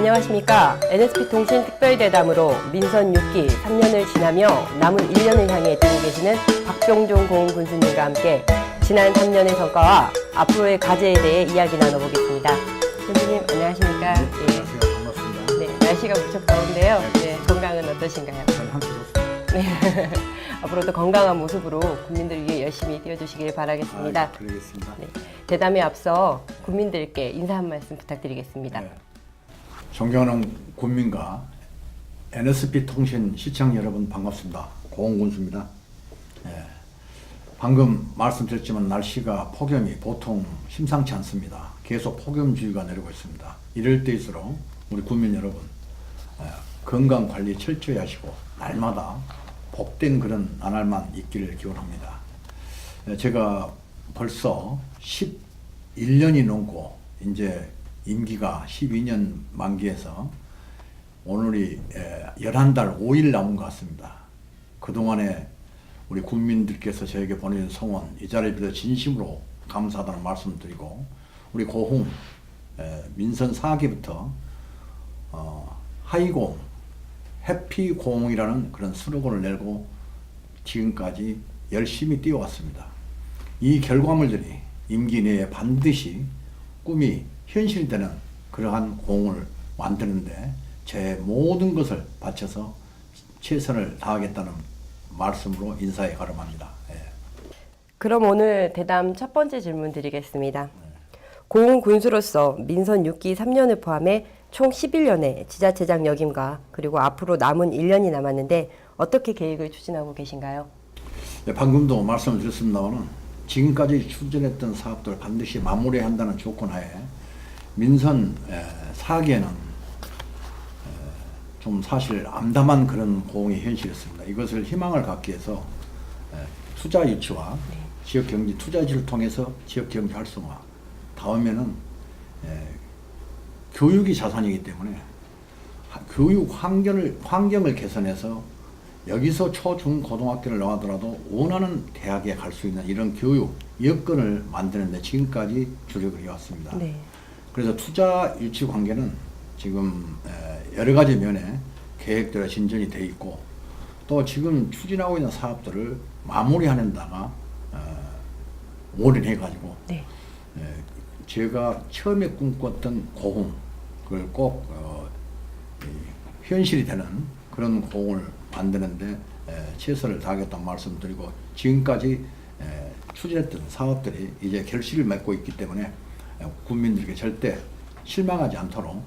안녕하십니까. NSP통신 특별대담으로 민선 6기 3년을 지나며 남은 1년을 향해 뛰고 계시는 박병종 고흥군수님과 함께 지난 3년의 성과와 앞으로의 과제에 대해 이야기 나눠보겠습니다. 군수님 안녕하십니까. 네, 안녕하세요. 반갑습니다. 네, 날씨가 무척 더운데요. 네, 건강은 어떠신가요? 잘 함께 좋습니다. 네. 앞으로도 건강한 모습으로 국민들 위해 열심히 뛰어주시길 바라겠습니다. 그러겠습니다. 네, 대담에 앞서 국민들께 인사 한 말씀 부탁드리겠습니다. 네. 존경하는 국민과 NSP통신 시청 여러분 반갑습니다. 고흥군수입니다. 네. 방금 말씀드렸지만 날씨가 폭염이 보통 심상치 않습니다. 계속 폭염주의가 내리고 있습니다. 이럴 때일수록 우리 국민 여러분 건강관리 철저히 하시고 날마다 복된 그런 나날만 있기를 기원합니다. 제가 벌써 11년이 넘고 이제 임기가 12년 만기에서 오늘이 11달 5일 남은 것 같습니다. 그동안에 우리 국민들께서 저에게 보내준 성원, 이 자리에 비해 진심으로 감사하다는 말씀 드리고, 우리 고흥 민선 4기부터 하이고흥, 해피고흥이라는 그런 슬로건을 내고 지금까지 열심히 뛰어왔습니다. 이 결과물들이 임기 내에 반드시 꿈이 현실이 되는 그러한 고흥을 만드는데 제 모든 것을 바쳐서 최선을 다하겠다는 말씀으로 인사에 가름합니다. 예. 그럼 오늘 대담 첫 번째 질문 드리겠습니다. 고흥 군수로서 민선 6기 3년을 포함해 총 11년의 지자체장 역임과 그리고 앞으로 남은 1년이 남았는데 어떻게 계획을 추진하고 계신가요? 네, 방금도 말씀을 드렸습니다만 지금까지 추진했던 사업들을 반드시 마무리해야 한다는 조건 하에 민선 4기에는 좀 사실 암담한 그런 고흥이 현실이었습니다. 이것을 희망을 갖기 위해서 투자 유치와 지역경제 투자 유치를 통해서 지역경제 활성화, 다음에는 교육이 자산이기 때문에 교육 환경을 개선해서 여기서 초, 중, 고등학교를 나가더라도 원하는 대학에 갈 수 있는 이런 교육 여건을 만드는 데 지금까지 주력을 해왔습니다. 네. 그래서 투자 유치 관계는 지금 여러 가지 면에 계획대로 진전이 돼 있고, 또 지금 추진하고 있는 사업들을 마무리하는 데가 올인해가지고 네. 제가 처음에 꿈꿨던 고흥 그걸 꼭 현실이 되는 그런 고흥을 만드는데 최선을 다하겠다는 말씀드리고, 지금까지 추진했던 사업들이 이제 결실을 맺고 있기 때문에 국민들에게 절대 실망하지 않도록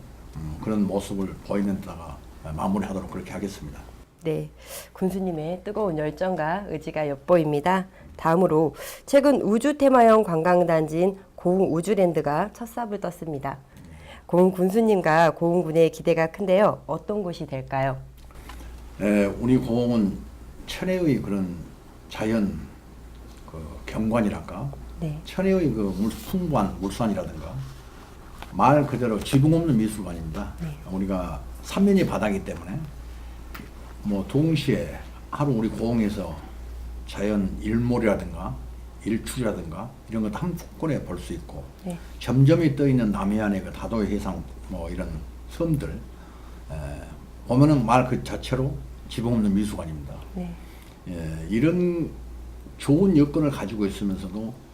그런 모습을 보이는 데다가 마무리하도록 그렇게 하겠습니다. 네, 군수님의 뜨거운 열정과 의지가 엿보입니다. 다음으로 최근 우주 테마형 관광단지인 고흥 우주랜드가 첫 삽을 떴습니다. 고흥 군수님과 고흥군의 기대가 큰데요. 어떤 곳이 될까요? 우리 고흥은 천혜의 그런 자연 경관이랄까, 네. 천혜의 그 풍부한 물산이라든가 말 그대로 지붕 없는 미술관입니다. 네. 우리가 삼면이 바다이기 때문에 뭐 동시에 하루 우리 고흥에서 자연 일몰이라든가 일출이라든가 이런 것도 한꺼번에 볼 수 있고, 네. 점점이 떠 있는 남해안의 그 다도해 해상 뭐 이런 섬들 보면은 말 그 자체로 지붕 없는 미술관입니다. 네. 이런 좋은 여건을 가지고 있으면서도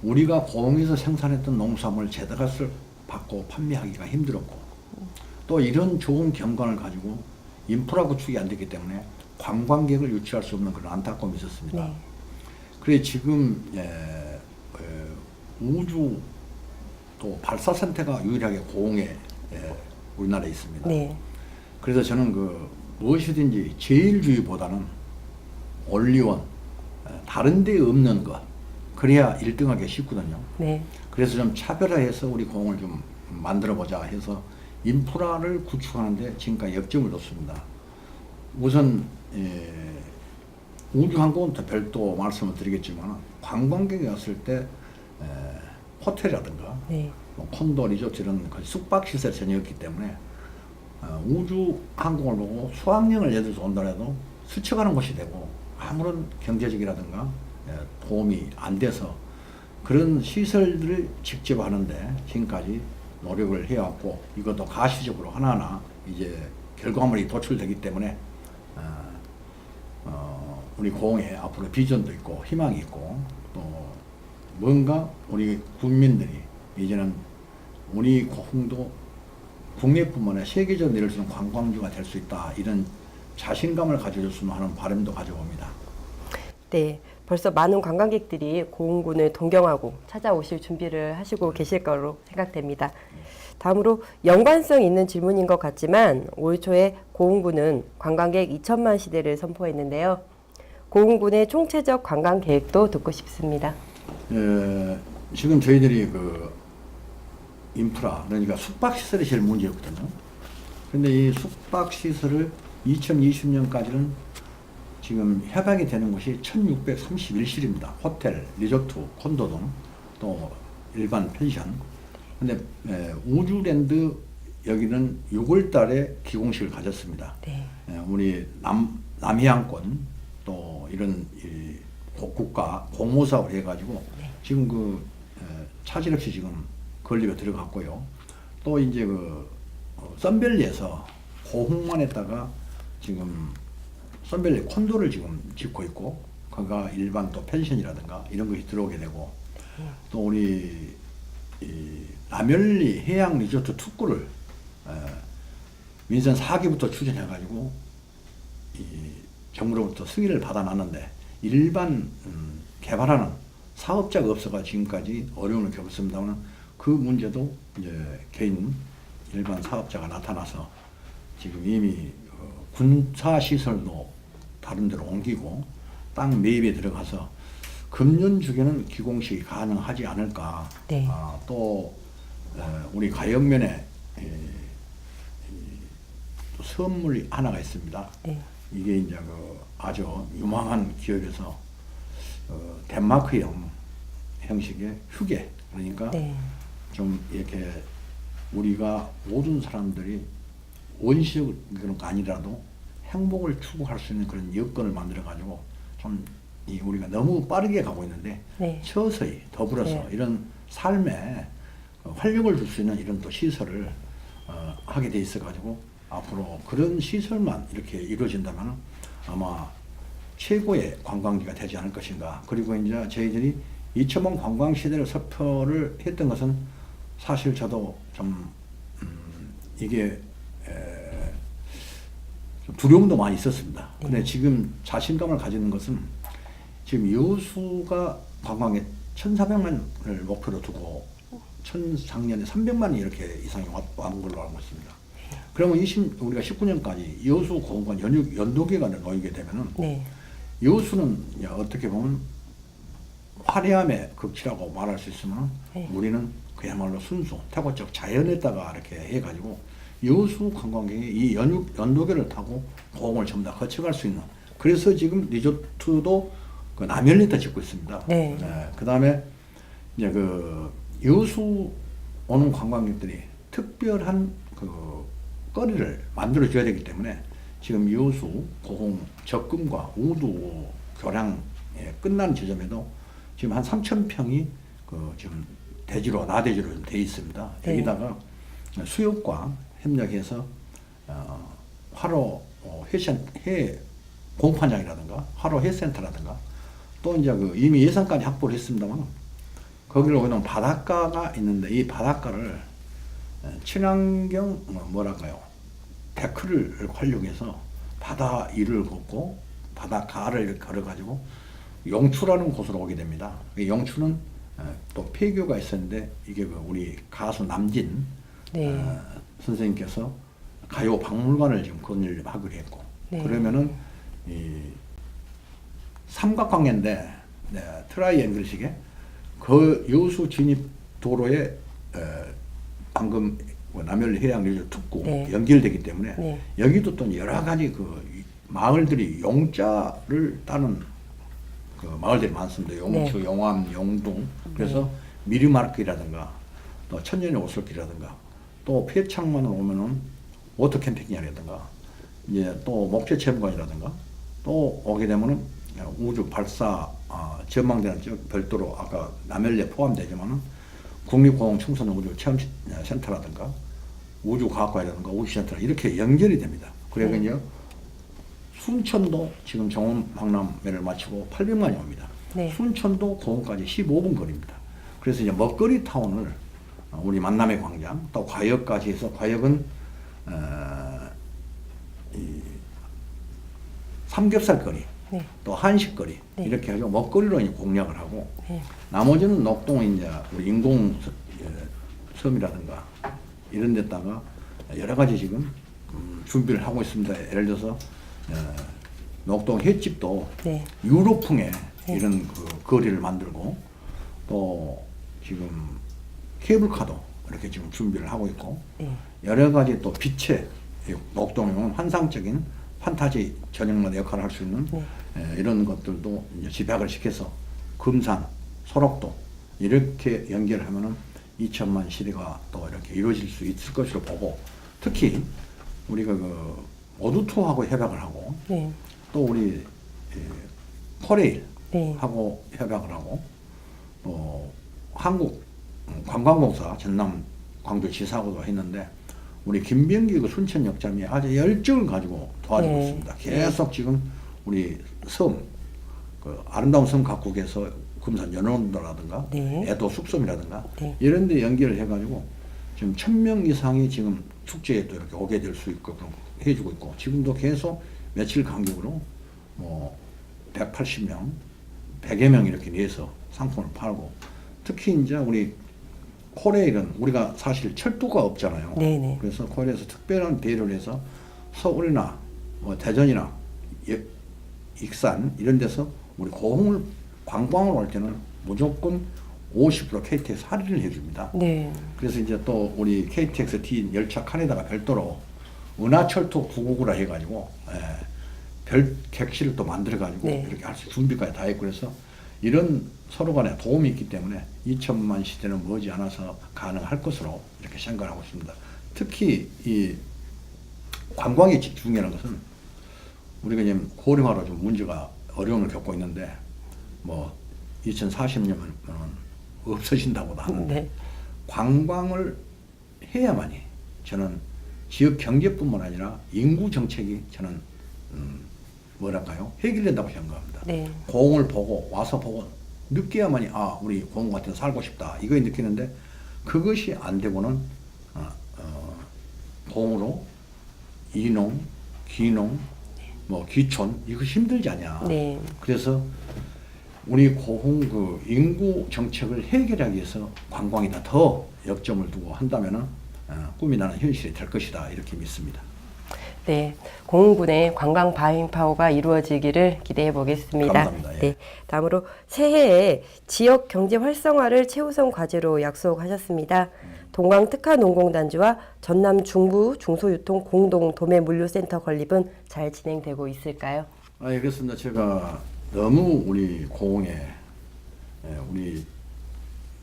우리가 고흥에서 생산했던 농산물을 제값을 받고 판매하기가 힘들었고, 또 이런 좋은 경관을 가지고 인프라 구축이 안 됐기 때문에 관광객을 유치할 수 없는 그런 안타까움이 있었습니다. 네. 그래 지금 우주 또 발사센터가 유일하게 고흥에 우리나라에 있습니다. 네. 그래서 저는 그 무엇이든지 제일주의보다는 올리원 다른 데 없는 것, 그래야 1등하기 쉽거든요. 네. 그래서 좀 차별화해서 우리 고흥을 좀 만들어보자 해서 인프라를 구축하는데 지금까지 역점을 뒀습니다. 우선 우주항공은 또 별도 말씀을 드리겠지만 관광객이 왔을 때 호텔이라든가 네. 뭐 콘도, 리조트 이런 숙박시설 전이었기 때문에 우주항공을 보고 수학여행을 예를 들어서 온다고 스쳐가는 곳이 되고 아무런 경제적이라든가 도움이 안 돼서 그런 시설들을 직접 하는데 지금까지 노력을 해왔고 이것도 가시적으로 하나하나 이제 결과물이 도출되기 때문에 우리 고흥에 앞으로 비전도 있고 희망이 있고 또 뭔가 우리 국민들이 이제는 우리 고흥도 국내뿐만 아니라 세계적으로 내릴 수 있는 관광지가 될 수 있다 이런 자신감을 가져줬으면 하는 바람도 가져봅니다. 네, 벌써 많은 관광객들이 고흥군을 동경하고 찾아오실 준비를 하시고 계실 거로 생각됩니다. 다음으로 연관성 있는 질문인 것 같지만 올 초에 고흥군은 관광객 2천만 시대를 선포했는데요. 고흥군의 총체적 관광 계획도 듣고 싶습니다. 지금 저희들이 그 인프라 그러니까 숙박시설이 제일 문제였거든요. 근데 이 숙박시설을 2020년까지는 지금 협약이 되는 곳이 1631실입니다. 호텔, 리조트, 콘도 등 또 일반 펜션. 근데 우주랜드 여기는 6월 달에 기공식을 가졌습니다. 네. 우리 남해안권 또 이런 국가 공모사업을 해가지고 네. 지금 그 차질 없이 지금 건립에 들어갔고요. 또 이제 그 썬밸리에서 고흥만 했다가 지금 썬밸리 콘도를 지금 짓고 있고 거기가 일반 또 펜션이라든가 이런 것이 들어오게 되고 또 우리 남열리 해양 리조트 특구를 민선 4기부터 추진해가지고 정부로부터 승인을 받아놨는데 일반 개발하는 사업자가 없어가 지금까지 어려움을 겪었습니다만 그 문제도 이제 개인 일반 사업자가 나타나서 지금 이미 군사 시설도 다른 데로 옮기고 땅 매입에 들어가서 금년 중에는 기공식이 가능하지 않을까. 네. 또 우리 가역면에 또 선물이 하나가 있습니다. 네. 이게 이제 그 아주 유망한 기업에서 덴마크형 형식의 휴게 그러니까 네. 좀 이렇게 우리가 모든 사람들이 원시적인 거 아니라도 행복을 추구할 수 있는 그런 여건을 만들어 가지고 좀 우리가 너무 빠르게 가고 있는데 네. 서서히 더불어서 네. 이런 삶에 활력을 줄 수 있는 이런 또 시설을 하게 돼 있어 가지고 앞으로 그런 시설만 이렇게 이루어진다면 아마 최고의 관광지가 되지 않을 것인가. 그리고 이제 저희들이 2천만 관광 시대를 선포를 했던 것은 사실 저도 좀 이게 좀 두려움도 많이 있었습니다. 근데 지금 자신감을 가지는 것은 지금 여수가 관광에 1,400만을 목표로 두고 작년에 300만이 이렇게 이상이 왔는 걸로 알고 있습니다. 그러면 우리가 19년까지 여수 공간 연도계가 놓이게 되면은 네. 여수는 어떻게 보면 화려함의 극치라고 말할 수 있으면 네. 우리는 그야말로 순수 태고적 자연에다가 이렇게 해가지고 여수 관광객이 이 연도계를 타고 고흥을 전부 다 거쳐갈 수 있는 그래서 지금 리조트도 그 남열리터 짓고 있습니다. 네. 그 다음에 이제 그 여수 오는 관광객들이 특별한 그 거리를 만들어 줘야 되기 때문에 지금 여수 고흥 적금과 우두 교량 끝난 지점에도 지금 한 3,000평이 그 지금 대지로 나대지로 돼 있습니다. 네. 여기다가 수협과 협력해서 화로 해 공판장이라든가 화로 해센터라든가 또 이제 그 이미 예산까지 확보를 했습니다만 거기로 그냥 바닷가가 있는데 이 바닷가를 친환경 뭐랄까요 데크를 활용해서 바다 위를 걷고 바닷가를 이렇게 걸어가지고 영추라는 곳으로 오게 됩니다. 영추는 또 폐교가 있었는데 이게 그 우리 가수 남진 네. 선생님께서 가요 박물관을 지금 건립하기로 했고 네. 그러면은 이 삼각관계인데 트라이앵글식의 그 여수 진입 도로에 방금 남열리 해양 리조트 특구 네. 연결되기 때문에 네. 여기도 또 여러 가지 그 마을들이 용자를 따는 그 마을들이 많습니다. 용추, 네. 용암, 용둥. 그래서 미리마르크라든가 또 천년의 오솔길이라든가 또 폐창만으로 오면은 워터 캠핑이라든가 이제 또 목재 체험관이라든가 또 오게 되면은 우주 발사 전망대는 별도로 아까 남열리에 포함되지만은 국립공항청소년우주체험센터라든가 우주과학관이라든가 우주센터 이렇게 연결이 됩니다. 그래서 순천도 지금 정원박람회를 마치고 800만이 옵니다. 네. 순천도 공원까지 15분 거리입니다. 그래서 이제 먹거리 타운을 우리 만남의 광장 또 과역까지 해서 과역은 이 삼겹살 거리 네. 또 한식 거리 네. 이렇게 해서 먹거리로 이제 공략을 하고 네. 나머지는 녹동 이제 우리 인공 섬이라든가 이런 데다가 여러 가지 지금 준비를 하고 있습니다. 예를 들어서 녹동 횟집도 네. 유럽풍의 네. 이런 그 거리를 만들고 또 지금 케이블카도 이렇게 지금 준비를 하고 있고 네. 여러 가지 또 빛의 녹동은 환상적인 판타지 전형만 역할을 할 수 있는 네. 이런 것들도 이제 집약을 시켜서 금산, 소록도 이렇게 연결하면은 2천만 시대가 또 이렇게 이루어질 수 있을 것으로 보고 특히 우리가 그 오두투하고 협약을 하고 네. 또 우리 코레일하고 네. 협약을 하고 또 한국 관광공사 전남 광주지사하고도 했는데 우리 김병기 그 순천 역장이 아주 열정을 가지고 도와주고 네. 있습니다. 계속 지금 우리 섬, 그 아름다운 섬 각국에서 금산 연원도라든가 네. 애도 숙섬이라든가 네. 이런 데 연결을 해가지고 지금 1000명 이상이 지금 축제에 또 이렇게 오게 될 수 있고 해주고 있고 지금도 계속 며칠 간격으로 뭐 180명, 100여 명 이렇게 내서 상품을 팔고 특히 이제 우리 코레일은 우리가 사실 철도가 없잖아요. 네네. 그래서 코레일에서 특별한 대여를 해서 서울이나 뭐 대전이나 익산 이런 데서 우리 고흥을 관광을 할 때는 무조건 50% KTX 할인을 해줍니다. 네. 그래서 이제 또 우리 KTX D 열차 칸에다가 별도로 은하철도 999라 해가지고 별 객실을 또 만들어가지고 네. 이렇게 할 수 준비까지 다 했고 그래서 이런 서로 간에 도움이 있기 때문에 2천만 시대는 머지않아서 가능할 것으로 이렇게 생각하고 있습니다. 특히 이 관광의 집중이라는 것은 우리가 지금 고령화로 좀 문제가 어려움을 겪고 있는데 뭐 2040년은 없어진다고도 하는데 네. 관광을 해야만이 저는 지역 경제뿐만 아니라 인구 정책이 저는 뭐랄까요 해결된다고 생각합니다. 네. 공을 보고 와서 보고 느껴야만이 아 우리 공원 같은 데 살고 싶다 이거 느끼는데 그것이 안 되고는 공으로 이농, 기농, 뭐 기촌 이거 힘들지 않냐. 네. 그래서 우리 고흥 그 인구 정책을 해결하기 위해서 관광에다 더 역점을 두고 한다면은 꿈이 나는 현실이 될 것이다 이렇게 믿습니다. 네, 고흥군의 관광 바이파워가 이루어지기를 기대해 보겠습니다. 감사합니다. 예. 네, 다음으로 새해에 지역 경제 활성화를 최우선 과제로 약속하셨습니다. 동광 특화농공단지와 전남 중부 중소유통 공동 도매 물류센터 건립은 잘 진행되고 있을까요? 예, 그렇습니다. 제가 너무 우리 고흥에 우리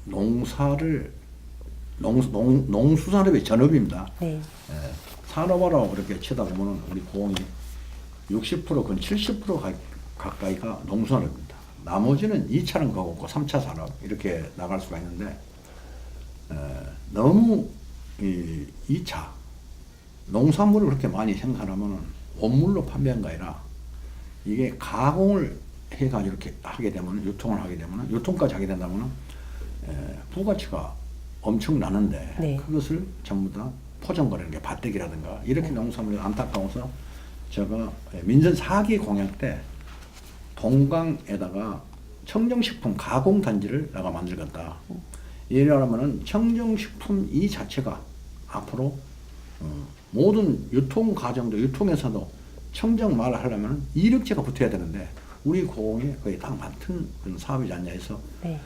농사를 농수산업의 전업입니다. 네. 산업화라고 그렇게 쳐다보면 우리 고흥이 60% 근 70% 가까이가 농수산업입니다. 나머지는 2차는 가고 있고 3차 산업 이렇게 나갈 수가 있는데 너무 이 2차 농산물을 그렇게 많이 생산하면 원물로 판매한 게 아니라 이게 가공을 해가지고 이렇게 하게 되면 유통을 하게 되면 유통까지 하게 된다면 부가치가 엄청 나는데 네. 그것을 전부 다 포장거리는 게 밭대기라든가 이렇게 농산물이 안타까워서 제가 민선 4기 공약 때 동강에다가 청정식품 가공단지를 내가 만들겠다. 이러면은 청정식품 이 자체가 앞으로 모든 유통 과정도 유통에서도 청정말을 하려면 이력제가 붙어야 되는데 우리 고흥에 거의 딱 맞는 그런 사업이지 않냐 해서 네.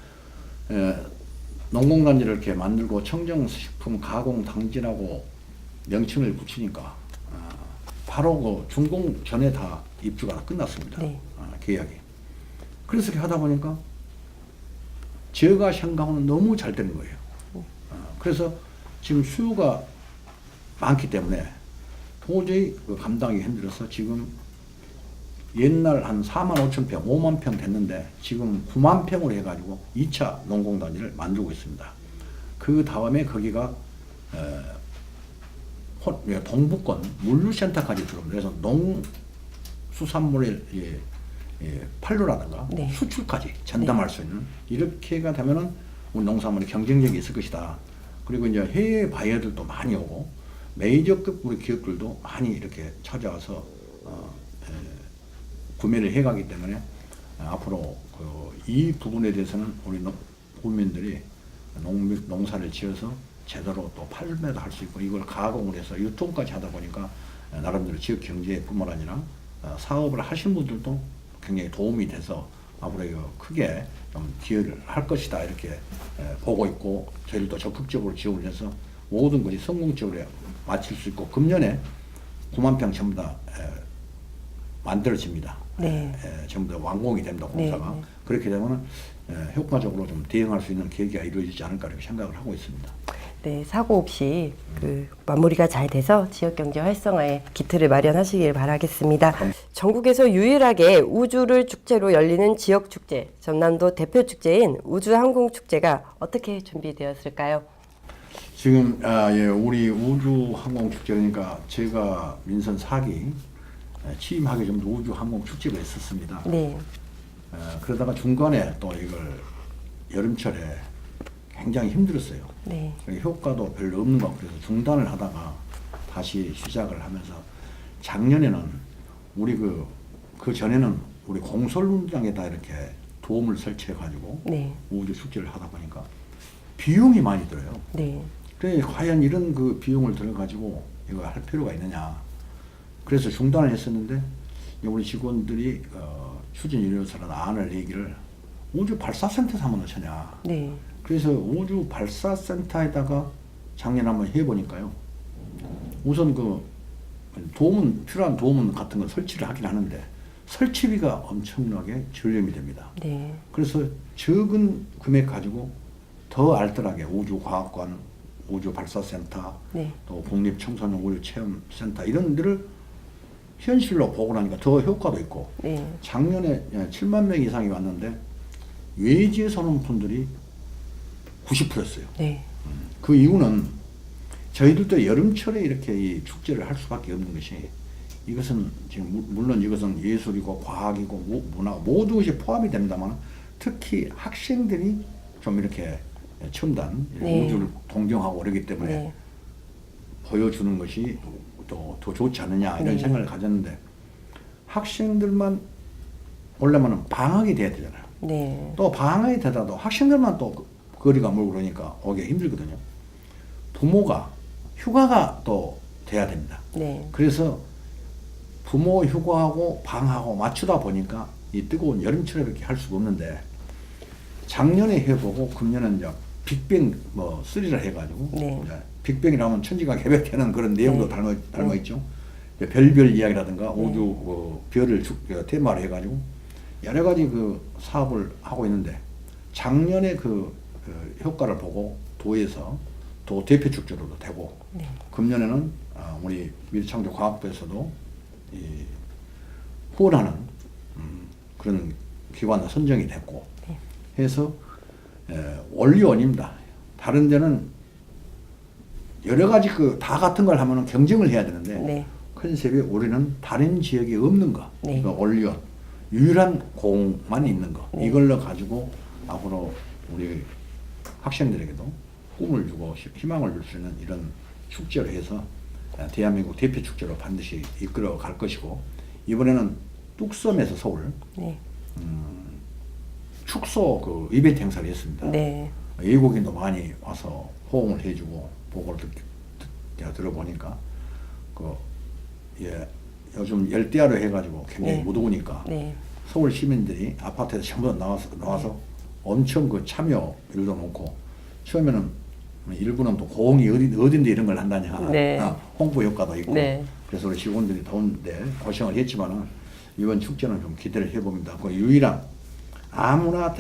농공단지를 이렇게 만들고 청정식품 가공단지라고 명칭을 붙이니까 바로 그 준공 전에 다 입주가 끝났습니다. 네. 계약이. 그래서 이렇게 하다 보니까 제가 생각하는 너무 잘 되는 거예요. 그래서 지금 수요가 많기 때문에 도저히 그 감당하기 힘들어서 지금 옛날 한 4만 5천 평, 5만 평 됐는데 지금 9만 평으로 해가지고 2차 농공단지를 만들고 있습니다. 그 다음에 거기가 동부권 물류센터까지 들어옵니다. 그래서 농수산물의 판로라든가 네. 수출까지 전담할 수 있는 이렇게가 되면은 우리 농산물이 경쟁력이 있을 것이다. 그리고 이제 해외 바이어들도 많이 오고 메이저급 우리 기업들도 많이 이렇게 찾아와서 구매를 해가기 때문에 앞으로 이 부분에 대해서는 우리 국민들이 농사를 지어서 제대로 또 판매도 할 수 있고 이걸 가공을 해서 유통까지 하다 보니까 나름대로 지역 경제뿐만 아니라 사업을 하신 분들도 굉장히 도움이 돼서 앞으로 이거 크게 좀 기여를 할 것이다 이렇게 보고 있고 저희들도 적극적으로 지원을 해서 모든 것이 성공적으로 마칠 수 있고 금년에 9만 평 전부 다 만들어집니다. 네. 전부 다 완공이 됩니다 공사가. 네. 그렇게 되면 효과적으로 좀 대응할 수 있는 계기가 이루어지지 않을까 이렇게 생각을 하고 있습니다. 네, 사고 없이 마무리가 잘 돼서 지역 경제 활성화에 기틀을 마련하시길 바라겠습니다. 전국에서 유일하게 우주를 축제로 열리는 지역 축제, 전남도 대표 축제인 우주항공축제가 어떻게 준비되었을까요? 지금 우리 우주항공축제니까 제가 민선 4기 취임하기 전부터 우주항공축제가 있었습니다. 네. 그러다가 중간에 또 이걸 여름철에 굉장히 힘들었어요. 네. 효과도 별로 없는 것 같고 그래서 중단을 하다가 다시 시작을 하면서 작년에는 우리 그 전에는 우리 공설운장에다 이렇게 도움을 설치해가지고 네. 우주 축제를 하다 보니까 비용이 많이 들어요. 네. 그래 과연 이런 그 비용을 들어가지고 이거 할 필요가 있느냐. 그래서 중단을 했었는데 우리 직원들이 추진위원회에서는 안을 내기를 우주 발사센터 하면 어쩌냐. 네. 그래서 우주 발사센터에다가 작년에 한번 해보니까요. 우선 필요한 도움 같은 거 설치를 하긴 하는데 설치비가 엄청나게 저렴이 됩니다. 네. 그래서 적은 금액 가지고 더 알뜰하게 우주과학관, 우주발사센터, 네. 또 국립청소년 우주체험센터 이런 데를 현실로 보고 나니까 더 효과도 있고 네. 작년에 7만 명 이상이 왔는데 외지에서 오는 분들이 90%였어요. 네. 그 이유는 저희들도 여름철에 이렇게 이 축제를 할 수밖에 없는 것이 이것은 지금 물론 이것은 예술이고 과학이고 문화 모든 것이 포함이 됩니다만 특히 학생들이 좀 이렇게 첨단 네. 우주를 동경하고 그러기 때문에 네. 보여주는 것이 또 더 좋지 않느냐 이런 네. 생각을 가졌는데 학생들만 오려면 방학이 돼야 되잖아요. 네. 또 방학이 되다도 학생들만 또 거리가 멀고 그러니까 오기 힘들거든요. 부모가 휴가가 또 돼야 됩니다. 네. 그래서 부모 휴가하고 방학하고 맞추다 보니까 이 뜨거운 여름철에 그렇게 할 수가 없는데 작년에 해보고 금년은 이제 빅뱅 3를 해가지고 네. 이제 빅뱅이라면 천지가 개벽되는 그런 내용도 네. 닮아 있죠. 별별 이야기라든가 우주 별을 테마로 해가지고 여러 가지 그 사업을 하고 있는데 작년에 그 효과를 보고 도에서 도 대표 축제로도 되고 네. 금년에는 우리 미래창조과학부에서도 후원하는 그런 기관으로 선정이 됐고 네. 해서 원리원입니다. 다른 데는 여러 가지 다 같은 걸 하면 경쟁을 해야 되는데 네. 컨셉이 우리는 다른 지역에 없는 거, 네. 그러니까 원리원 유일한 공만 있는 거 네. 이걸로 가지고 앞으로 우리 학생들에게도 꿈을 주고 희망을 줄 수 있는 이런 축제를 해서 대한민국 대표 축제로 반드시 이끌어 갈 것이고 이번에는 뚝섬에서 서울 네. 축소 그 이벤트 행사를 했습니다. 네. 외국인도 많이 와서 호응을 해주고 보고를 들어보니까 요즘 열대야로 해가지고 굉장히 네. 무더우니까 네. 서울 시민들이 아파트에서 전부 다 나와서 엄청 그 참여율도 많고 처음에는 일부는 또 고흥이 어딘데 이런 걸 한다냐 네. 홍보 효과도 있고 네. 그래서 우리 직원들이 더운데 고생을 했지만은 이번 축제는 좀 기대를 해봅니다. 그 유일한 아무나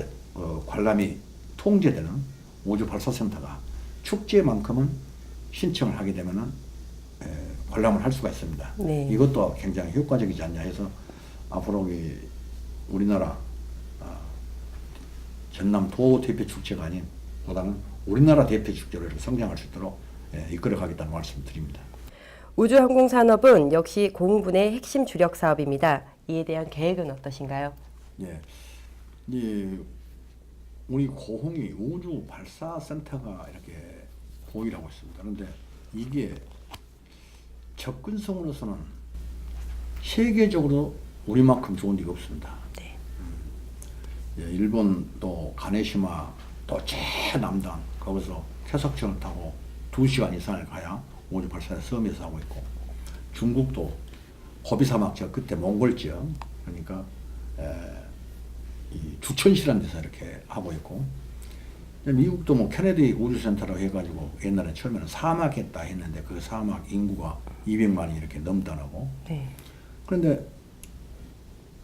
관람이 통제되는 우주 발사센터가 축제만큼은 신청을 하게 되면은 관람을 할 수가 있습니다. 네. 이것도 굉장히 효과적이지 않냐 해서 앞으로 우리나라 전남 도 대표 축제가 아닌 보다는 우리나라 대표 축제로 이렇게 성장할 수 있도록 이끌어가겠다는 말씀드립니다. 우주항공산업은 역시 공군의 핵심 주력 사업입니다. 이에 대한 계획은 어떠신가요? 예, 이 우리 고흥이 우주 발사 센터가 이렇게 보이라고 있습니다. 그런데 이게 접근성으로서는 세계적으로 우리만큼 좋은 데가 없습니다. 네. 예, 일본 또 가네시마 또 최남단 거기서 태석천을 타고 2시간 이상을 가야 우주 발사에 섬에서 하고 있고, 중국도 고비사막 지역 그때 몽골 지역 그러니까 이 주천시라는 데서 이렇게 하고 있고, 미국도 뭐 케네디 우주센터라고 해가지고 옛날에 처음에는 사막했다 했는데 그 사막 인구가 200만이 이렇게 넘다라고. 네. 그런데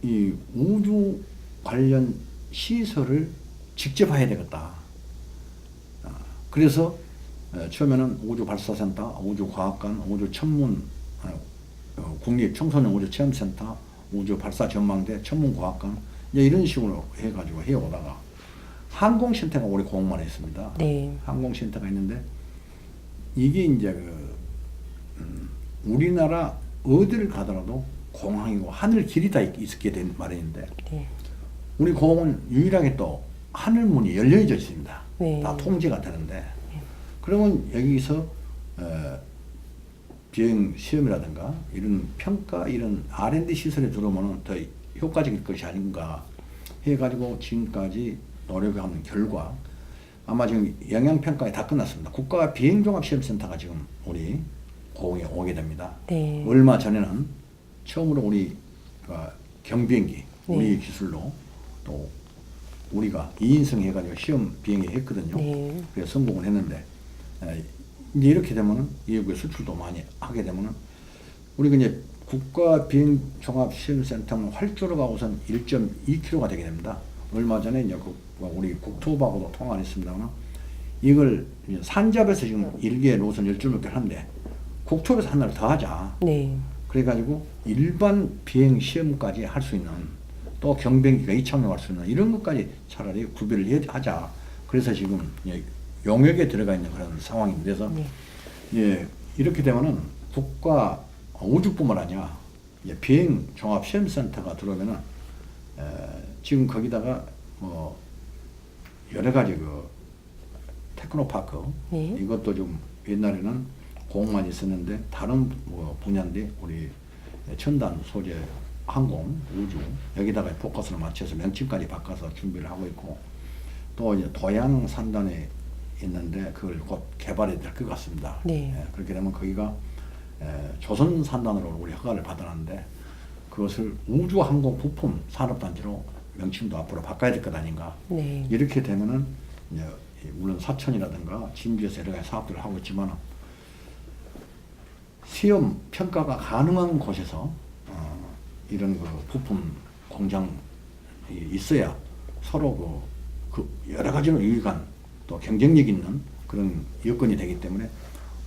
이 우주 관련 시설을 직접 해야 되겠다. 그래서 처음에는 우주발사센터, 우주과학관, 우주천문, 국립청소년 우주체험센터, 우주발사전망대, 천문과학관 이런 식으로 해가지고 해오다가 항공센터가 우리 공무원에 있습니다. 네. 항공센터가 있는데 이게 이제 우리나라 어디를 가더라도 공항이고 하늘 길이 다 있게 된 마련인데 네. 우리 공항은 유일하게 또 하늘문이 열려져 있습니다. 네. 다 통제가 되는데 그러면 여기서 비행 시험이라든가 이런 평가 이런 R&D 시설에 들어오면 더 효과적일 것이 아닌가 해가지고 지금까지 노력하는 결과 아마 지금 영양평가에 다 끝났습니다. 국가 비행종합시험센터가 지금 우리 고흥에 오게 됩니다. 네. 얼마 전에는 처음으로 우리가 경비행기 우리 네. 기술로 또 우리가 2인승 해가지고 시험 비행기 했거든요. 네. 그래서 성공을 했는데 이제 이렇게 되면은 이후에 수출도 많이 하게 되면은 우리가 이제 국가 비행 종합 시험센터는 활주로가 우선 1.2km가 되게 됩니다. 얼마 전에 이제 우리 국토부하고도 통화를 했습니다만 이걸 이제 산잡에서 지금 1개 노선 10몇 개를 하는데 국토부에서 하나를 더 하자. 네. 그래가지고 일반 비행 시험까지 할 수 있는 또 경비행기가 이착륙할 수 있는 이런 것까지 차라리 구별을 하자. 그래서 지금 용역에 들어가 있는 그런 상황입니다. 그래서 네. 예, 이렇게 되면은 국가 우주뿐만 아니라 비행 종합 시험센터가 들어오면은 지금 거기다가 뭐 여러 가지 그 테크노파크 네. 이것도 좀 옛날에는 공만 있었는데 다른 뭐 분야인데 우리 첨단 소재 항공 우주 여기다가 포커스를 맞춰서 명칭까지 바꿔서 준비를 하고 있고 또 이제 도양 산단에 있는데 그걸 곧 개발이 될 것 같습니다. 네. 그렇게 되면 거기가 조선 산단으로 우리 허가를 받았는데 그것을 우주항공 부품 산업단지로 명칭도 앞으로 바꿔야 될 것 아닌가. 네. 이렇게 되면은 이제 물론 사천이라든가 진주에서 여러 가지 사업들을 하고 있지만 시험 평가가 가능한 곳에서 이런 그 부품 공장이 있어야 서로 그 여러 가지로 유익한 또 경쟁력 있는 그런 여건이 되기 때문에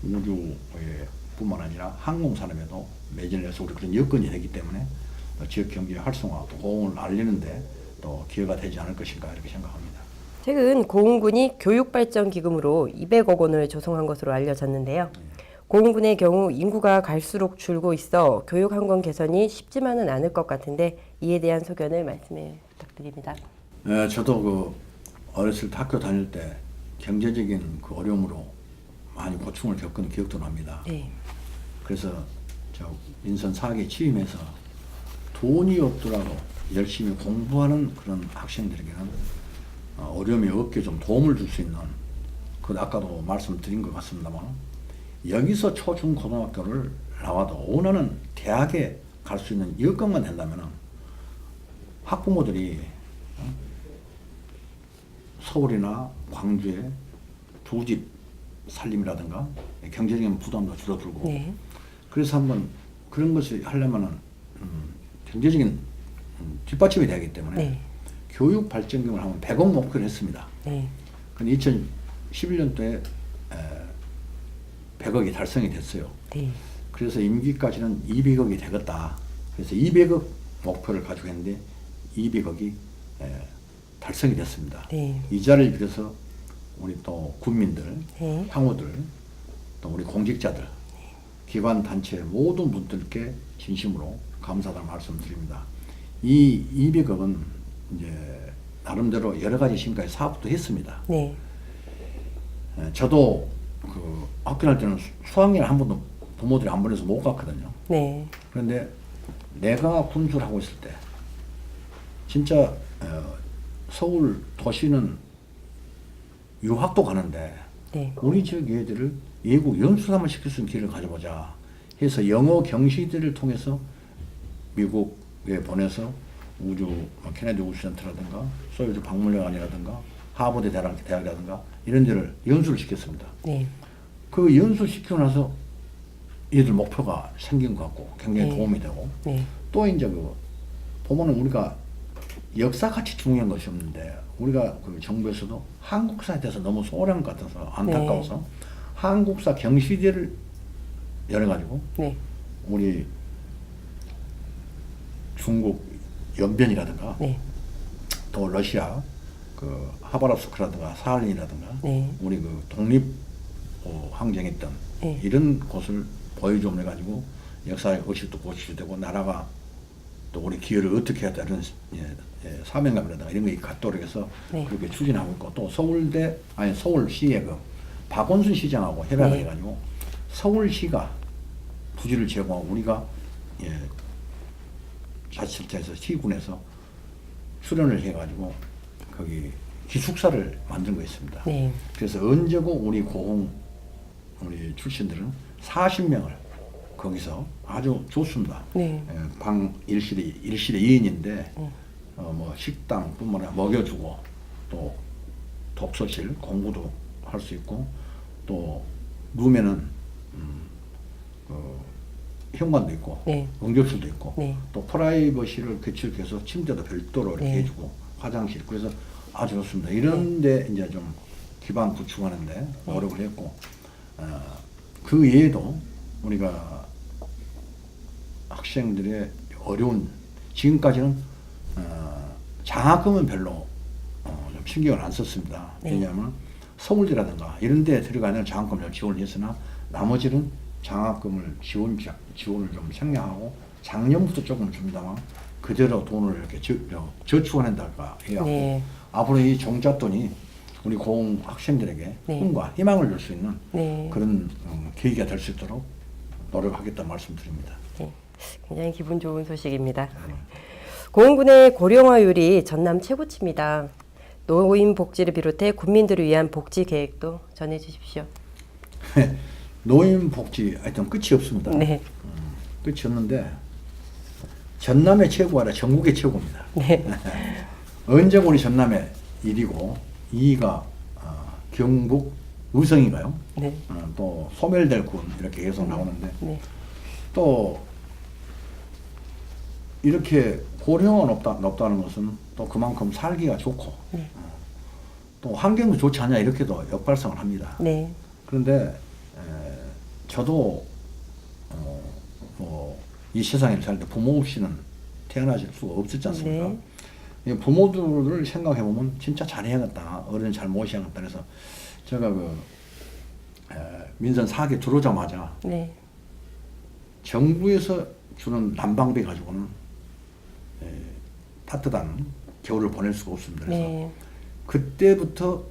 우주뿐만 아니라 항공산업에도 매진해서 우리 그런 여건이 되기 때문에 지역 경제 활성화 또 고흥을 알리는데 또 기회가 되지 않을 것인가 이렇게 생각합니다. 최근 고흥군이 교육발전기금으로 200억 원을 조성한 것으로 알려졌는데요. 고흥군의 경우 인구가 갈수록 줄고 있어 교육 환경 개선이 쉽지만은 않을 것 같은데 이에 대한 소견을 말씀해 부탁드립니다. 저도 그 어렸을 때 학교 다닐 때 경제적인 그 어려움으로 많이 고충을 겪은 기억도 납니다. 네. 그래서 저 민선 4기 취임해서 돈이 없더라도 열심히 공부하는 그런 학생들에게는 어려움이 없게 좀 도움을 줄 수 있는 그 아까도 말씀드린 것 같습니다만 여기서 초중 고등학교를 나와도 원하는 대학에 갈 수 있는 여건만 된다면 학부모들이 서울이나 광주에 두 집 살림이라든가 경제적인 부담도 줄어들고 네. 그래서 한번 그런 것을 하려면은 경제적인 뒷받침이 되기 때문에 네. 교육 발전금을 한번 100억 목표를 했습니다. 네. 근데 2011년도에 100억이 달성이 됐어요. 네. 그래서 임기까지는 200억이 되겠다. 그래서 200억 목표를 가지고 했는데 200억이 달성이 됐습니다. 네. 이 자리를 빌어서 우리 또 국민들, 네. 향후들, 또 우리 공직자들, 기관 단체 모든 분들께 진심으로 감사하다는 말씀드립니다. 이 200억은 이제 나름대로 여러 가지 지금까지 사업도 했습니다. 네. 저도 그 학교 다닐 때는 수학여행 한 번도 부모들이 안 보내서 못 갔거든요. 네. 그런데 내가 군수를 하고 있을 때 진짜 서울 도시는 유학도 가는데 네. 우리 지역 애들을 외국 연수 한번 시킬 수 있는 기회를 가져보자 해서 영어 경시대를 통해서 미국에 보내서 우주 케네디 우주센터라든가 소유주 박물관이라든가 하버드 대학이라든가 이런 데를 연수를 시켰습니다. 네. 그 연수 시키고 나서 얘들 목표가 생긴 것 같고 굉장히 네. 도움이 되고 네. 또 이제 그 보면은 우리가 역사같이 중요한 것이 없는데 우리가 그 정부에서도 한국사에 대해서 너무 소홀한 것 같아서 안타까워서 네. 한국사 경시대를 열어가지고 네. 우리 중국 연변이라든가 네. 또 러시아 그 하바롭스크라든가 사할린이라든가 네. 우리 그 독립 항쟁했던 네. 이런 곳을 보여줌을 해가지고 역사의 의식도 고취되고 나라가 또 우리 기회를 어떻게 해야 되는 사명감이라든가 이런 게 갖도록 해서 네. 그렇게 추진하고 있고 또 서울시의 그 박원순 시장하고 협약을 네. 해가지고 서울시가 부지를 제공하고 우리가 자치단체에서 시군에서 수련을 해가지고 거기 기숙사를 만든 거 있습니다. 네. 그래서 언제고 우리 고흥 우리 출신들은 40명을 거기서 아주 좋습니다. 네. 방 일실에 2인인데 뭐 식당뿐만 아니라 먹여주고 또 독서실 공부도 할 수 있고 또 룸에는 현관도 있고 네. 응접실도 있고 네. 또 프라이버시를 구축해서 침대도 별도로 이렇게 네. 해주고 화장실 그래서 아주 좋습니다. 이런데 이제 좀 기반 구축하는데 노력을 했고 그 외에도 우리가 학생들의 어려운 지금까지는 장학금은 별로 좀 신경을 안 썼습니다. 네. 왜냐하면 서울대라든가 이런 데 들어가는 장학금을 지원을 했으나 나머지는 장학금을 지원을 좀 생략하고 작년부터 조금 줍니다만 그대로 돈을 이렇게 저축한다가 해갖고 네. 앞으로 이 종잣돈이 우리 고흥 학생들에게 네. 꿈과 희망을 줄 수 있는 네. 그런 계기가 될 수 있도록 노력하겠다는 말씀드립니다. 네. 굉장히 기분 좋은 소식입니다. 고흥군의 고령화율이 전남 최고치입니다. 노인 복지를 비롯해 국민들을 위한 복지 계획도 전해주십시오. 노인 복지 하여튼 끝이 없습니다. 네. 끝이 없는데 전남의 최고가 아니라 전국의 최고입니다. 네. 언제 우리 전남의 1위고 2위가 경북 의성인가요? 네. 또 소멸될 군 이렇게 계속 나오는데 네. 또 이렇게 고령화 높다는 것은 또 그만큼 살기가 좋고 네. 또 환경도 좋지 않냐 이렇게도 역발상을 합니다. 네. 그런데 저도 이 세상에 살 때 부모 없이는 태어나실 수가 없었지 않습니까? 네. 이 부모들을 생각해 보면 진짜 잘해야겠다, 어른 잘 모셔야겠다. 그래서 제가 그 민선 4기 들어오자마자 네. 정부에서 주는 난방비 가지고는 따뜻한 겨울을 보낼 수가 없습니다. 그래서 네. 그때부터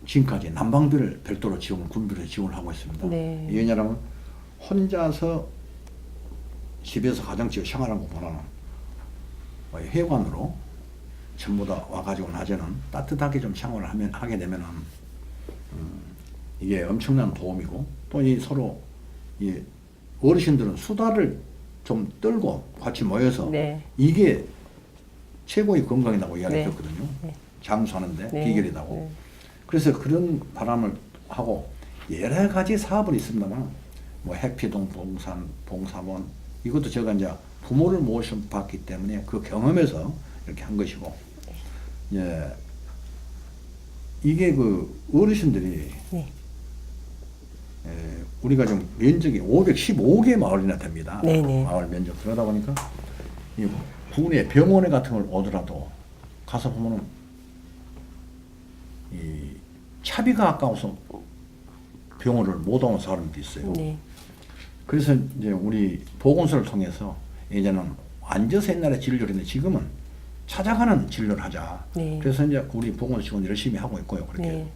지금까지 난방비를 별도로 군비로 지원을 하고 있습니다. 네. 왜냐하면 혼자서 집에서 가정집에 생활하는 것보다는 회관으로 전부 다 와가지고 낮에는 따뜻하게 좀 생활을 하게 되면은 이게 엄청난 도움이고 또 이 서로 이 어르신들은 수다를 좀 떨고 같이 모여서 네. 이게 최고의 건강이라고 이야기했거든요. 네. 장수하는데 네. 비결이라고. 네. 그래서 그런 바람을 하고 여러 가지 사업은 있습니다만 뭐 해피동 봉사원 이것도 제가 이제 부모를 모셔봤기 때문에 그 경험에서 이렇게 한 것이고 이게 그 어르신들이 네. 우리가 좀 면적이 515개 마을이나 됩니다. 네네. 마을 면적 그러다 보니까 이 군의 병원에 같은 걸 오더라도 가서 보면은 이 차비가 아까워서 병원을 못 오는 사람도 있어요. 네. 그래서 이제 우리 보건소를 통해서 이제는 앉아서 옛날에 진료를 했는데 지금은 찾아가는 진료를 하자. 네. 그래서 이제 우리 보건소 직원 열심히 하고 있고요. 그렇게. 네.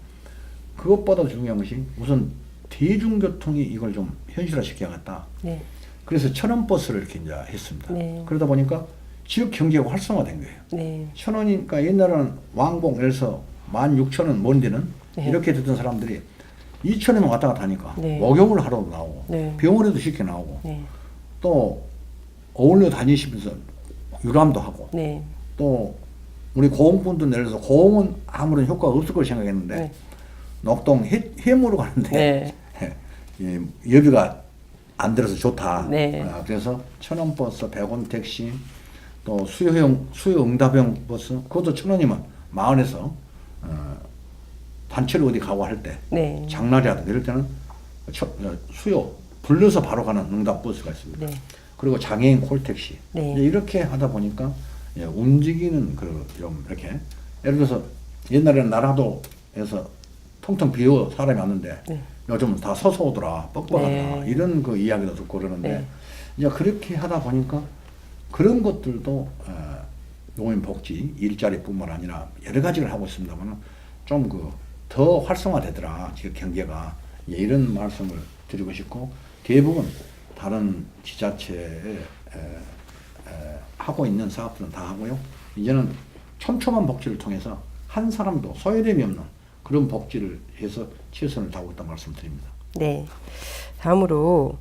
그것보다 중요한 것이 우선 대중교통이 이걸 좀 현실화 시켜야겠다. 네. 그래서 천원버스를 이렇게 이제 했습니다. 네. 그러다 보니까 지역 경제가 활성화된 거예요. 네. 1,000원이니까 옛날에는 왕복 에서 16,000원 먼 데는 네. 이렇게 듣던 사람들이 2,000원만 왔다 갔다 하니까 네. 목욕을 하러도 나오고 네. 병원에도 쉽게 나오고 네. 또 어울려 다니시면서 유람도 하고 네. 또 우리 고흥분도 예를 들어서 고흥은 아무런 효과가 없을 걸 생각했는데 네. 녹동 해무로 가는데 네. 예, 여비가 안 들어서 좋다. 네. 그래서 1,000원 버스, 100원 택시, 또 수요 응답형 버스, 그것도 1,000원이면 마을에서 단체로 어디 가고 할 때, 네. 장날이라든가 이럴 때는 수요 불러서 바로 가는 응답 버스가 있습니다. 네. 그리고 장애인 콜택시. 네. 이제 이렇게 하다 보니까 예, 움직이는 좀 이렇게 예를 들어서 옛날에는 나라도에서 텅텅 비어 사람이 왔는데 네. 요즘은 다 서서 오더라, 뻑뻑하더라 네. 이런 그 이야기도 듣고 그러는데 네. 이제 그렇게 하다 보니까 그런 것들도 노인복지 일자리뿐만 아니라 여러 가지를 하고 있습니다만 좀 그 더 활성화되더라 지역 경제가 예, 이런 말씀을 드리고 싶고 대부분 다른 지자체에 하고 있는 사업들은 다 하고요. 이제는 촘촘한 복지를 통해서 한 사람도 소외됨이 없는 그런 복지를 해서 최선을 다하고 있다는 말씀드립니다. 네. 다음으로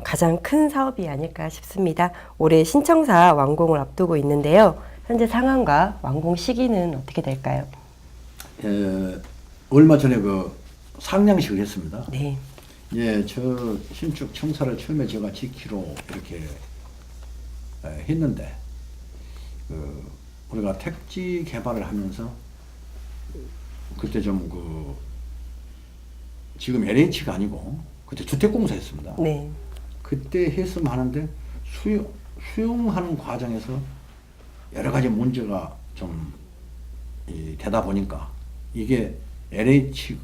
가장 큰 사업이 아닐까 싶습니다. 올해 신청사 완공을 앞두고 있는데요. 현재 상황과 완공 시기는 어떻게 될까요? 얼마 전에 그 상냥식을 했습니다. 네. 예, 저 신축 청사를 처음에 제가 지키로 이렇게 했는데 우리가 택지 개발을 하면서 그때 좀 지금 LH가 아니고 그때 주택공사였습니다. 네. 그때 했으면 하는데 수용하는 과정에서 여러 가지 문제가 좀 되다 보니까 이게 LH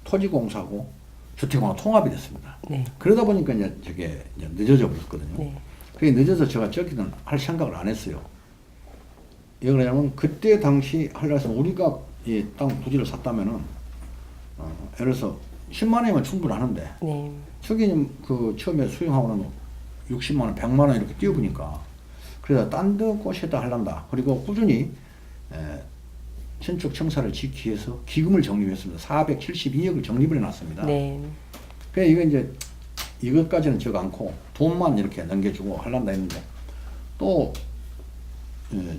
토지공사하고 주택공사 통합이 됐습니다. 네. 그러다 보니까 이제 저게 이제 늦어져 버렸거든요. 네. 그게 늦어서 제가 저기는 할 생각을 안 했어요. 왜 그러냐면 그때 당시 하려 해서 우리가 이 땅 부지를 샀다면은 예를 들어서 10만 원이면 충분하는데 네. 저기 그 처음에 수용하고는 60만 원, 100만 원 이렇게 띄워보니까 그래서 딴 데 곳에다 하란다. 그리고 꾸준히 신축 청사를 지키기 위해서 기금을 적립했습니다. 472억을 적립을 해놨습니다. 네. 그래 이거 이제 이것까지는 적 않고 돈만 이렇게 넘겨주고 하란다 했는데 또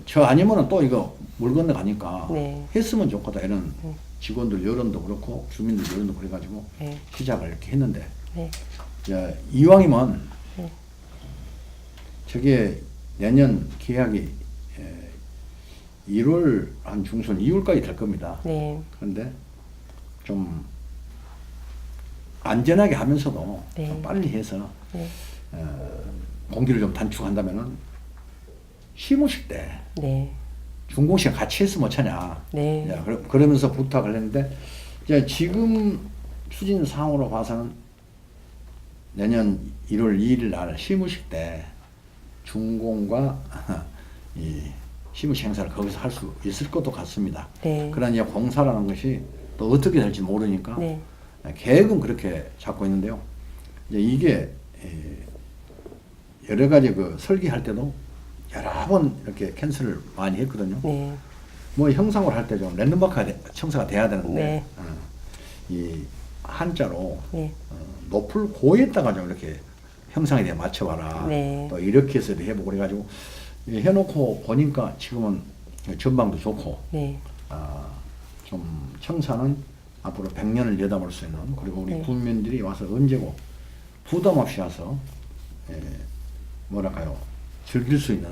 저 아니면은 또 이거 물 건너 가니까 네. 했으면 좋겠다 이런 직원들 여론도 그렇고 주민들 여론도 그래가지고 네. 시작을 이렇게 했는데 네. 이왕이면 네. 저게 내년 계약이 1월 한 중순 2월까지 될 겁니다. 네. 그런데 좀 안전하게 하면서도 네. 좀 빨리 해서 네. 공기를 좀 단축한다면은 시무식 때 네. 준공식 같이 했으면 어쩌냐. 네. 그러면서 부탁을 했는데 이제 지금 추진 사항으로 봐서는 내년 1월 2일 날 시무식 때 준공과 이 시무식 행사를 거기서 할 수 있을 것도 같습니다. 네. 그러나 이제 공사라는 것이 또 어떻게 될지 모르니까 네. 계획은 그렇게 잡고 있는데요. 이제 이게 여러 가지 그 설계할 때도 여러 번 이렇게 캔슬을 많이 했거든요. 네. 뭐 형상을 할 때 좀 랜드마크가 청사가 돼야 되는데 네. 이 한자로 네. 높을 고에다가 좀 이렇게 형상에 대해 맞춰봐라. 네. 또 이렇게 해서 해보고 그래가지고 해놓고 보니까 지금은 전망도 좋고 네. 좀 청사는 앞으로 100년을 내다볼 수 있는 그리고 우리 네. 국민들이 와서 언제고 부담 없이 와서 뭐랄까요 즐길 수 있는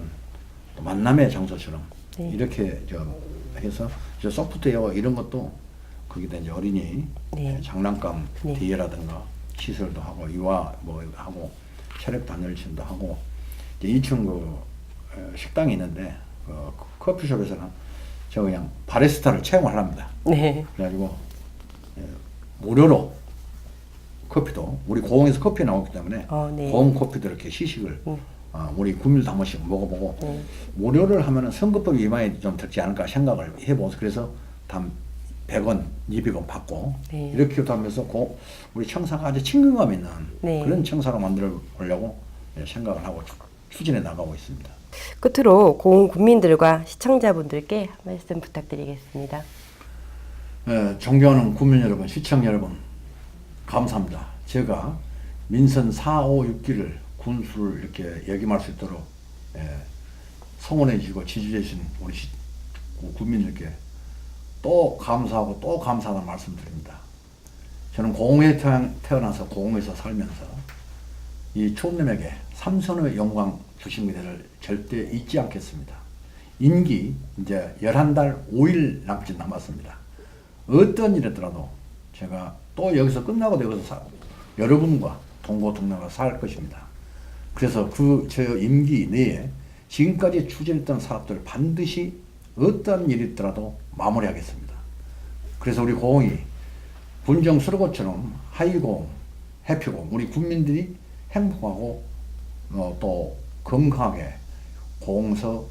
또 만남의 장소처럼 네. 이렇게 해서 소프트웨어 이런 것도 거기다 이제 어린이 네. 장난감 네. 대회라든가 시설도 하고 유아 뭐 하고 체력 단열신도 하고 이제 2층 식당이 있는데 커피숍에서는 저 그냥 바리스타를 채용을 합니다. 네. 그래가지고 무료로 커피도 우리 고흥에서 커피 나오기 때문에 네. 고흥 커피도 이렇게 시식을 우리 국민도 한 번씩 먹어보고 무료를 하면은 선거법 위반이 좀 적지 않을까 생각을 해보면서 그래서 단 100원, 200원 받고 네. 이렇게 하면서 우리 청사가 아주 친근감 있는 네. 그런 청사로 만들어 보려고 생각을 하고 추진해 나가고 있습니다. 끝으로 고흥 국민들과 시청자분들께 한 말씀 부탁드리겠습니다. 존경하는 국민 여러분, 시청 여러분, 감사합니다. 제가 민선 4, 5, 6기를 군수를 이렇게 역임할 수 있도록 성원해 주시고 지지해 주신 우리 국민들께 또 감사하고 또 감사하다는 말씀 드립니다. 저는 고흥에 태어나서 고흥에서 살면서 이 초님에게 삼선의 영광 주신 것을 절대 잊지 않겠습니다. 임기 이제 11달 5일 남았습니다. 어떤 일이더라도 제가 또 여기서 끝나고도 여기서 여러분과 동고동락을 살 것입니다. 그래서 저 임기 내에 지금까지 추진했던 사업들 반드시 어떤 일이 있더라도 마무리하겠습니다. 그래서 우리 고흥이 분정 수로고처럼 하이고흥, 해피고흥, 우리 국민들이 행복하고 또 건강하게 고흥에서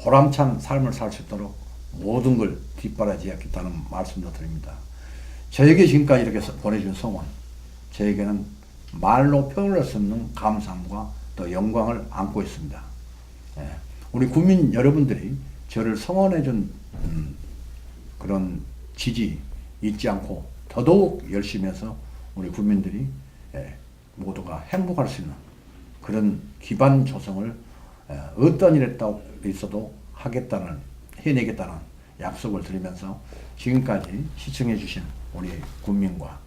보람찬 삶을 살 수 있도록 모든 걸 뒷바라지하겠다는 말씀도 드립니다. 저에게 지금까지 이렇게 보내준 성원, 저에게는 말로 표현할 수 없는 감사함과 또 영광을 안고 있습니다. 우리 국민 여러분들이 저를 성원해준 그런 지지 잊지 않고 더더욱 열심히 해서 우리 국민들이 모두가 행복할 수 있는 그런 기반 조성을 어떤 일에 있어도 해내겠다는 약속을 드리면서 지금까지 시청해 주신 우리 국민과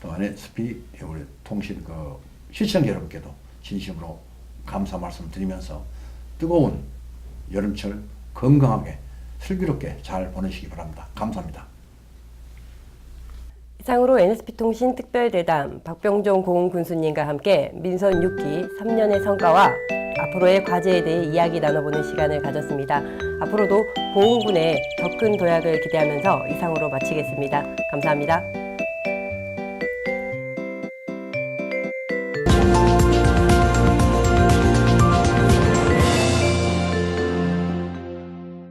또 NSP 우리 통신 시청자 여러분께도 진심으로 감사 말씀 드리면서 뜨거운 여름철 건강하게 슬기롭게 잘 보내시기 바랍니다. 감사합니다. 이상으로 NSP통신 특별대담 박병종 고흥 군수님과 함께 민선 6기 3년의 성과와 앞으로의 과제에 대해 이야기 나눠보는 시간을 가졌습니다. 앞으로도 고흥군의 더 큰 도약을 기대하면서 이상으로 마치겠습니다. 감사합니다.